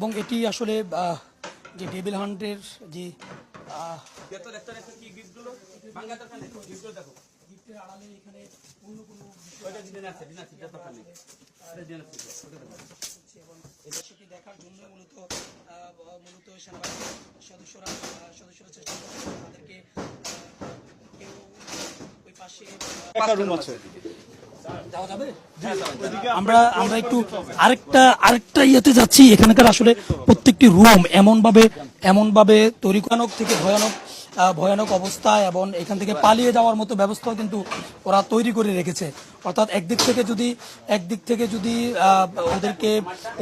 এবং এটি আসলে যে ডেভিল হান্টের যে গিফটের আড়ালে এখানে অন্য কোনো সেটি দেখার জন্য মূলত সেনাবাহিনীর সদস্যরা চেষ্টা করছে তাদেরকে কেউ ওই পাশে যাওয়া যাবে। আমরা একটু আরেকটা ইয়েতে যাচ্ছি। এখানকার আসলে প্রত্যেকটি রুম এমনভাবে তৈরি ভয়ানক থেকে ভয়ানক অবস্থা, এবং এখান থেকে পালিয়ে যাওয়ার মতো ব্যবস্থাও কিন্তু ওরা তৈরি করে রেখেছে। অর্থাৎ একদিক থেকে যদি ওদেরকে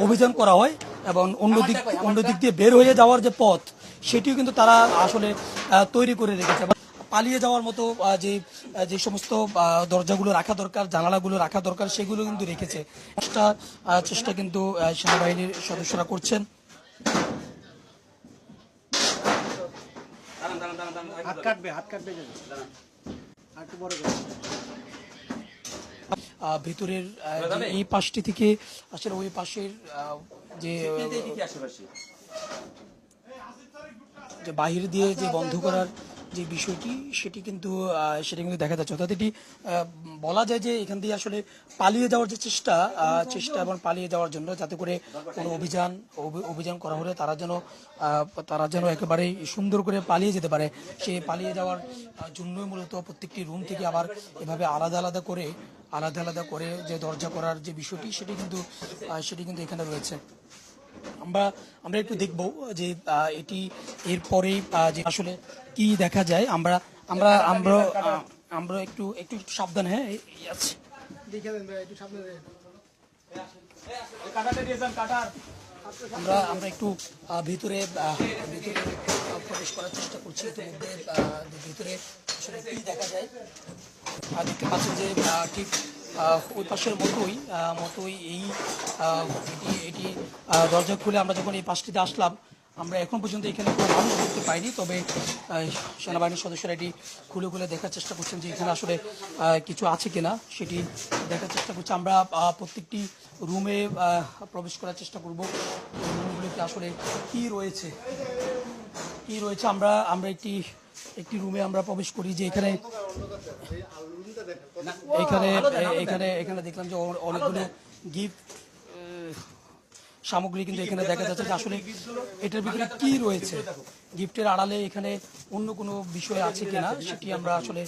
অভিযান করা হয় এবং অন্য দিক দিয়ে বের হয়ে যাওয়ার যে পথ সেটিও কিন্তু তারা আসলে তৈরি করে রেখেছে। পালিয়ে যাওয়ার মতো যে সমস্ত দরজাগুলো রাখা দরকার, জানালাগুলো রাখা দরকার, সেগুলো কিন্তু রেখেছে। চেষ্টা কিন্তু সেনাবাহিনীর সদস্যরা করছেন। ভেতরের এই পাশটি থেকে আসলে ওই পাশের যে বাহির দিয়ে যে বন্ধ করার যে বিষয়টি সেটি কিন্তু দেখা যাচ্ছে। অর্থাৎ এটি বলা যায় যে এখান দিয়ে আসলে পালিয়ে যাওয়ার যে চেষ্টা এবং পালিয়ে যাওয়ার জন্য, যাতে করে কোনো অভিযান করা হলে তারা যেন একেবারে সুন্দর করে পালিয়ে যেতে পারে, সেই পালিয়ে যাওয়ার জন্যই মূলত প্রত্যেকটি রুম থেকে আবার এভাবে আলাদা আলাদা করে যে দরজা করার যে বিষয়টি সেটি কিন্তু এখানে রয়েছে। আমরা একটু দেখবো যে এটি এরপরে যে আসলে কি দেখা যায়। আমরা একটু সাবধান। হ্যাঁ, আমরা একটু ভিতরে প্রবেশ করার চেষ্টা করছি। ইতিমধ্যে ভিতরে আসলে কি দেখা যায় দেখতে পাচ্ছেন যে ঠিক ওই পাশের মতোই এটি দরজা খুলে আমরা যখন এই পাশটিতে আসলাম, আমরা এখন পর্যন্ত এখানে কোনো মানুষ দেখতে পাইনি। তবে সেনাবাহিনীর সদস্যরা এটি খুলে দেখার চেষ্টা করছেন যে এখানে আসলে কিছু আছে কিনা, সেটি দেখার চেষ্টা করছে। আমরা প্রত্যেকটি রুমে প্রবেশ করার চেষ্টা করব, রুমগুলিতে আসলে কি রয়েছে। আমরা একটি রুমে আমরা প্রবেশ করি, যে এখানে দেখলাম যে অনেকগুলো গিফট সামগ্রী কিন্তু এখানে দেখা যাচ্ছে। যে আসলে এটার ভিতরে কি রয়েছে, গিফটের আড়ালে এখানে অন্য কোনো বিষয় আছে কিনা, সেটি আমরা আসলে